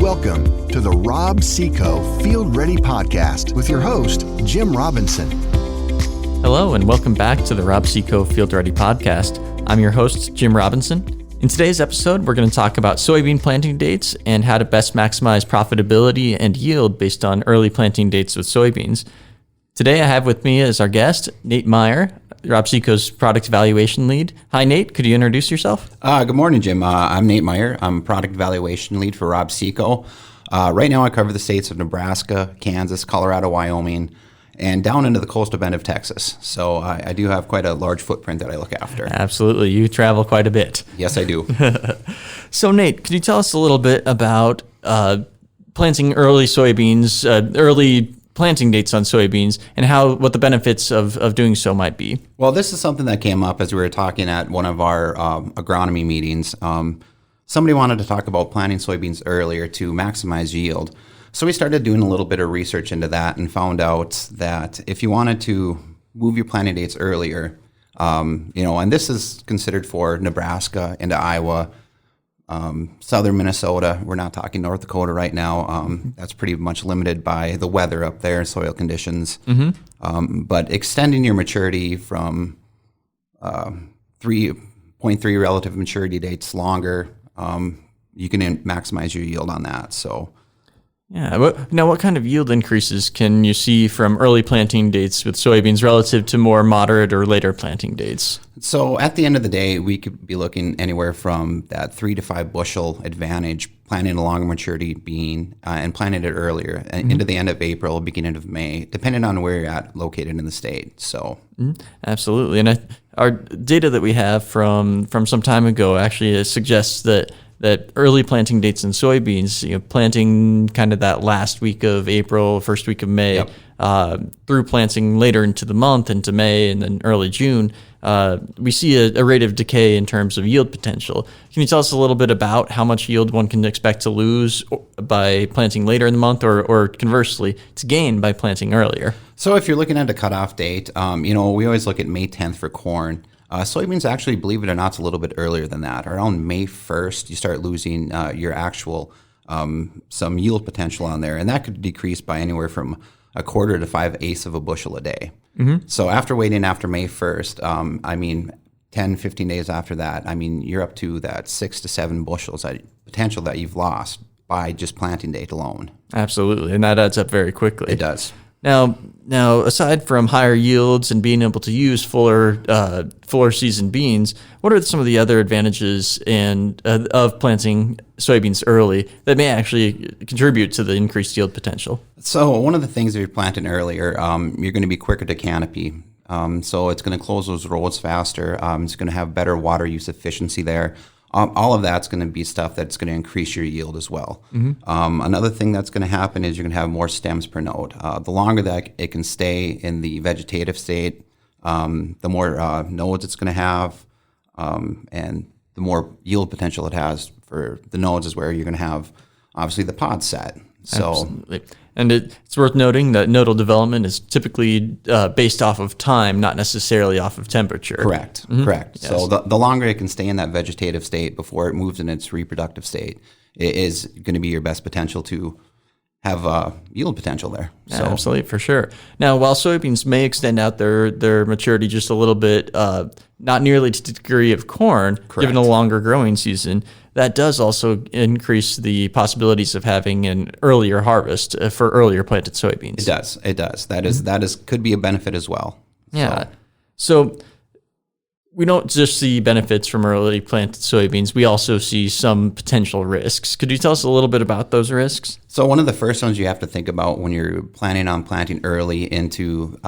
Welcome to the Rob Seco Field Ready Podcast with your host, Jim Robinson. Hello, and welcome back to the Rob Seco Field Ready Podcast. I'm your host, Jim Robinson. In today's episode, we're going to talk about soybean planting dates and how to best maximize profitability and yield based on early planting dates with soybeans. Today, I have with me as our guest, Nate Meyer, Rob Seco's product evaluation lead. Hi, Nate. Could you introduce yourself? Good morning, Jim. I'm Nate Meyer. I'm product evaluation lead for Rob Seco. Right now, I cover the states of Nebraska, Kansas, Colorado, Wyoming, and down into the coastal bend of Texas. So I do have quite a large footprint that I look after. Absolutely. You travel quite a bit. Yes, I do. So, Nate, could you tell us a little bit about planting early soybeans, early planting dates on soybeans, and what the benefits of doing so might be? Well, this is something that came up as we were talking at one of our agronomy meetings. Somebody wanted to talk about planting soybeans earlier to maximize yield. So we started doing a little bit of research into that and found out that if you wanted to move your planting dates earlier, and this is considered for Nebraska into Iowa, southern Minnesota. We're not talking North Dakota right now. That's pretty much limited by the weather up there, soil conditions. But extending your maturity from 3.3 relative maturity dates longer, you can maximize your yield on that. So. Yeah. Now, what kind of yield increases can you see from early planting dates with soybeans relative to more moderate or later planting dates? So at the end of the day, we could be looking anywhere from that 3 to 5 bushel advantage, planting a longer maturity bean and planting it earlier into the end of April, beginning of May, depending on where you're at located in the state. So absolutely. And our data that we have from some time ago actually suggests that early planting dates in soybeans, planting kind of that last week of April, first week of May, through planting later into the month, into May, and then early June, we see a rate of decay in terms of yield potential. Can you tell us a little bit about how much yield one can expect to lose by planting later in the month, or conversely, to gain by planting earlier? So if you're looking at a cutoff date, we always look at May 10th for corn. Soybeans actually, believe it or not, it's a little bit earlier than that. Around May 1st, you start losing your actual some yield potential on there, and that could decrease by anywhere from 1/4 to 5/8 of a bushel a day. So after waiting after May 1st, 10, 15 days after that, you're up to that 6 to 7 bushels potential that you've lost by just planting date alone. Absolutely, and that adds up very quickly. It does. Now, aside from higher yields and being able to use fuller season beans, what are some of the other advantages of planting soybeans early that may actually contribute to the increased yield potential? So one of the things, if you're planting earlier, you're going to be quicker to canopy. So it's going to close those rows faster. It's going to have better water use efficiency there. All of that's going to be stuff that's going to increase your yield as well. Another thing that's going to happen is you're going to have more stems per node. The longer that it can stay in the vegetative state, the more nodes it's going to have, and the more yield potential it has for the nodes is where you're going to have, obviously, the pod set. So. Absolutely. And it's worth noting that nodal development is typically based off of time, not necessarily off of temperature. Correct. Yes. So the longer it can stay in that vegetative state before it moves in its reproductive state, it is going to be your best potential to have yield potential there. So. Absolutely, for sure. Now, while soybeans may extend out their maturity just a little bit, not nearly to the degree of corn, given a longer growing season, that does also increase the possibilities of having an earlier harvest for earlier planted soybeans. It does. That could be a benefit as well. Yeah. So we don't just see benefits from early planted soybeans. We also see some potential risks. Could you tell us a little bit about those risks? So one of the first ones you have to think about when you're planning on planting early into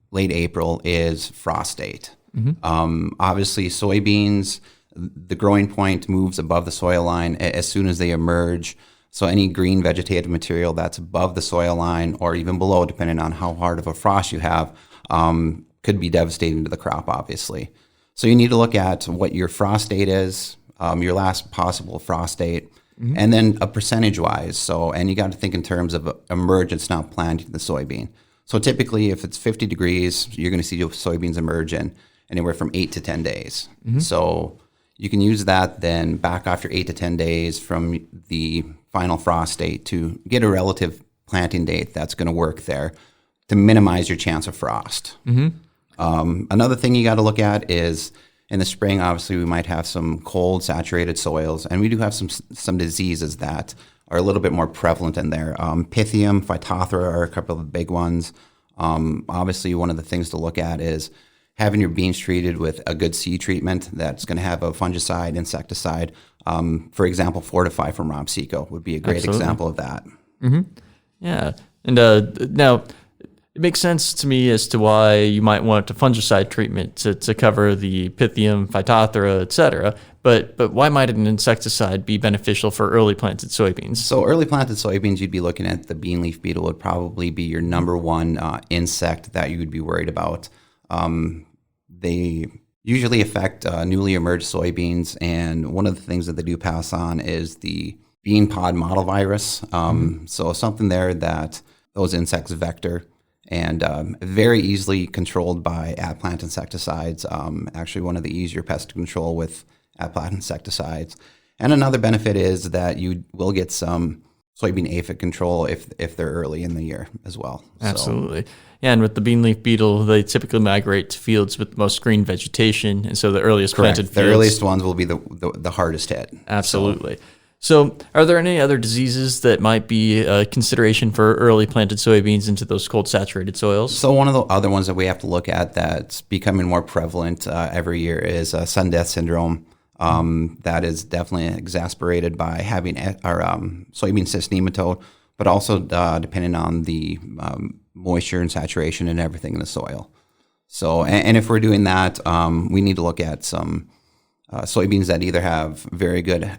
late April is frost date. Obviously, soybeans, the growing point moves above the soil line as soon as they emerge. So any green vegetative material that's above the soil line or even below, depending on how hard of a frost you have, could be devastating to the crop, obviously. So you need to look at what your frost date is, your last possible frost date, and then a percentage-wise. And you got to think in terms of emergence, not planting the soybean. So typically, if it's 50 degrees, you're going to see your soybeans emerge in anywhere from 8 to 10 days. So you can use that then back after 8 to 10 days from the final frost date to get a relative planting date that's going to work there to minimize your chance of frost. Another thing you got to look at is in the spring, obviously, we might have some cold, saturated soils, and we do have some diseases that are a little bit more prevalent in there. Pythium, Phytophthora are a couple of the big ones. Obviously, one of the things to look at is having your beans treated with a good seed treatment that's going to have a fungicide, insecticide. For example, Fortify from Rob Seco would be a great example of that. Yeah. And now, it makes sense to me as to why you might want a fungicide treatment to cover the Pythium, Phytophthora, et cetera. But why might an insecticide be beneficial for early planted soybeans? So early planted soybeans, you'd be looking at the bean leaf beetle would probably be your number one insect that you would be worried about. They usually affect newly emerged soybeans, and one of the things that they do pass on is the bean pod mottle virus. So something there that those insects vector, and very easily controlled by at-plant insecticides. Actually, one of the easier pests to control with at-plant insecticides. And another benefit is that you will get some soybean aphid control if they're early in the year as well. Absolutely. Yeah, and with the bean leaf beetle, they typically migrate to fields with the most green vegetation, and so the earliest planted fields. The earliest ones will be the hardest hit. Absolutely. So are there any other diseases that might be a consideration for early planted soybeans into those cold saturated soils? So one of the other ones that we have to look at that's becoming more prevalent every year is sudden death syndrome. That is definitely exacerbated by having our soybean cyst nematode, but also depending on the moisture and saturation and everything in the soil. So, and if we're doing that, we need to look at some soybeans that either have very good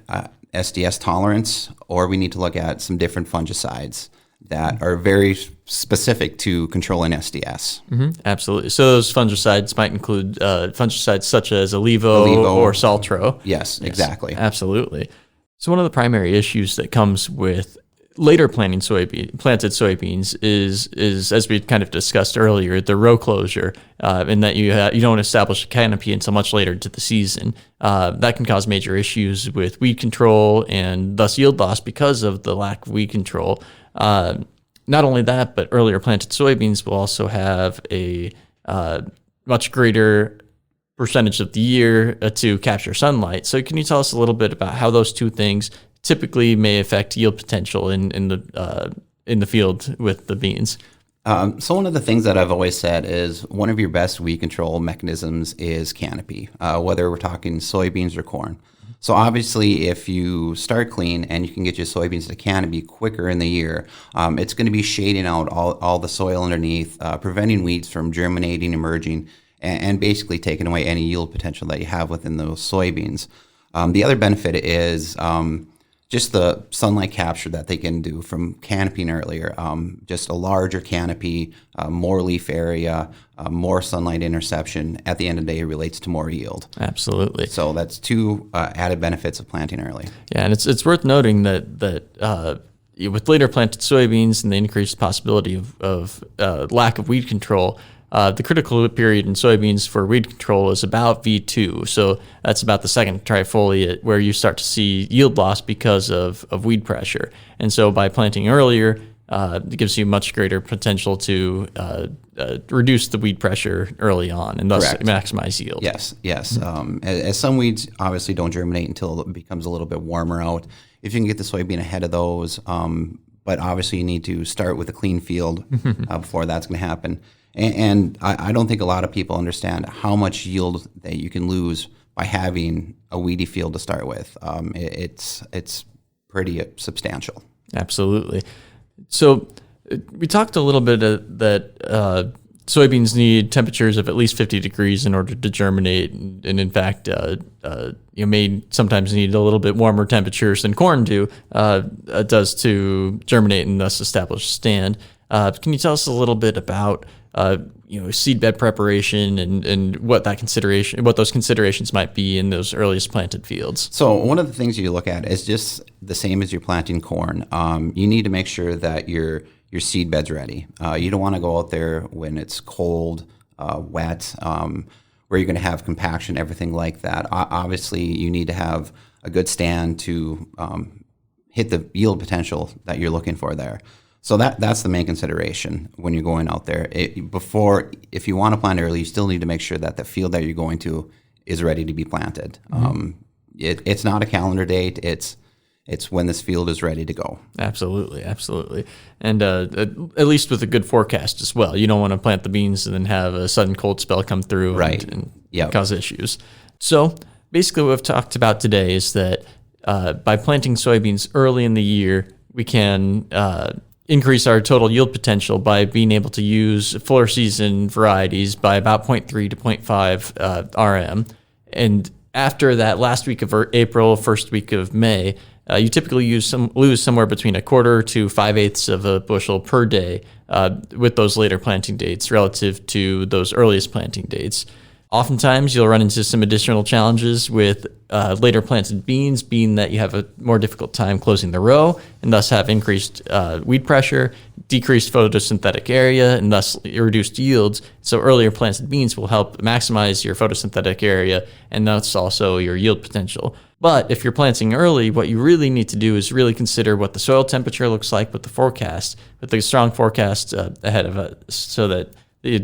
SDS tolerance, or we need to look at some different fungicides that are very specific to controlling SDS. Absolutely. So those fungicides might include fungicides such as Alivo or Saltro. Yes, exactly. Absolutely. So one of the primary issues that comes with later planted soybeans is, as we kind of discussed earlier, the row closure, in that you don't establish a canopy until much later into the season. That can cause major issues with weed control and thus yield loss because of the lack of weed control. Not only that, but earlier planted soybeans will also have a much greater percentage of the year to capture sunlight. So can you tell us a little bit about how those two things typically may affect yield potential in the field with the beans? So one of the things that I've always said is one of your best weed control mechanisms is canopy, whether we're talking soybeans or corn. So obviously, if you start clean and you can get your soybeans to canopy quicker in the year, it's going to be shading out all the soil underneath, preventing weeds from germinating, emerging, and basically taking away any yield potential that you have within those soybeans. The other benefit is just the sunlight capture that they can do from canopying earlier. Just a larger canopy, more leaf area, more sunlight interception. At the end of the day, it relates to more yield. Absolutely. So that's two added benefits of planting early. Yeah, and it's worth noting that with later planted soybeans and the increased possibility of lack of weed control, the critical period in soybeans for weed control is about V2. So that's about the second trifoliate where you start to see yield loss because of weed pressure. And so by planting earlier, it gives you much greater potential to reduce the weed pressure early on and thus maximize yield. Yes. As some weeds obviously don't germinate until it becomes a little bit warmer out. If you can get the soybean ahead of those, but obviously you need to start with a clean field before that's going to happen. And I don't think a lot of people understand how much yield that you can lose by having a weedy field to start with. It's pretty substantial. Absolutely. So we talked a little bit that soybeans need temperatures of at least 50 degrees in order to germinate, and in fact, you may sometimes need a little bit warmer temperatures than corn does to germinate and thus establish stand. Can you tell us a little bit about seedbed preparation and what those considerations might be in those earliest planted fields? So one of the things you look at is just the same as you're planting corn. You need to make sure that your seed bed's ready. You don't want to go out there when it's cold, wet. where you're going to have compaction, everything like that. Obviously, you need to have a good stand to hit the yield potential that you're looking for there. So that's the main consideration when you're going out there. If you want to plant early, you still need to make sure that the field that you're going to is ready to be planted. It's not a calendar date. It's when this field is ready to go. Absolutely. And at least with a good forecast as well. You don't want to plant the beans and then have a sudden cold spell come through and cause issues. So basically what we've talked about today is that by planting soybeans early in the year, we can increase our total yield potential by being able to use fuller season varieties by about 0.3 to 0.5 RM. And after that last week of April, first week of May, you typically lose somewhere between 1/4 to 5/8 of a bushel per day with those later planting dates relative to those earliest planting dates. Oftentimes, you'll run into some additional challenges with later planted beans, being that you have a more difficult time closing the row and thus have increased weed pressure, decreased photosynthetic area, and thus reduced yields. So earlier planted beans will help maximize your photosynthetic area and thus also your yield potential. But if you're planting early, what you really need to do is really consider what the soil temperature looks like with the forecast, with the strong forecast ahead of it, so that the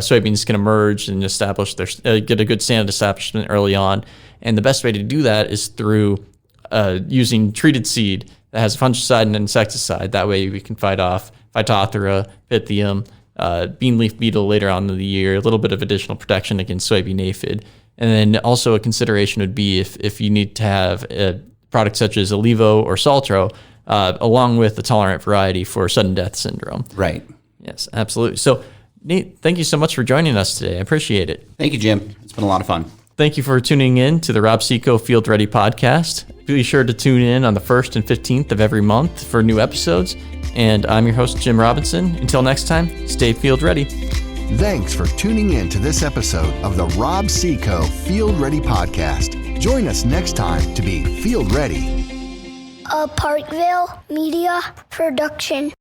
soybeans can emerge and establish get a good stand establishment early on. And the best way to do that is through using treated seed that has fungicide and insecticide. That way we can fight off Phytophthora, Pythium, bean leaf beetle later on in the year, a little bit of additional protection against soybean aphid. And then also a consideration would be if you need to have a product such as Olivo or Saltro, along with a tolerant variety for sudden death syndrome. Right. Yes, absolutely. So Nate, thank you so much for joining us today. I appreciate it. Thank you, Jim. It's been a lot of fun. Thank you for tuning in to the Rob Seco Field Ready podcast. Be sure to tune in on the 1st and 15th of every month for new episodes. And I'm your host, Jim Robinson. Until next time, stay field ready. Thanks for tuning in to this episode of the Rob Seco Field Ready podcast. Join us next time to be field ready. A Parkville Media Production.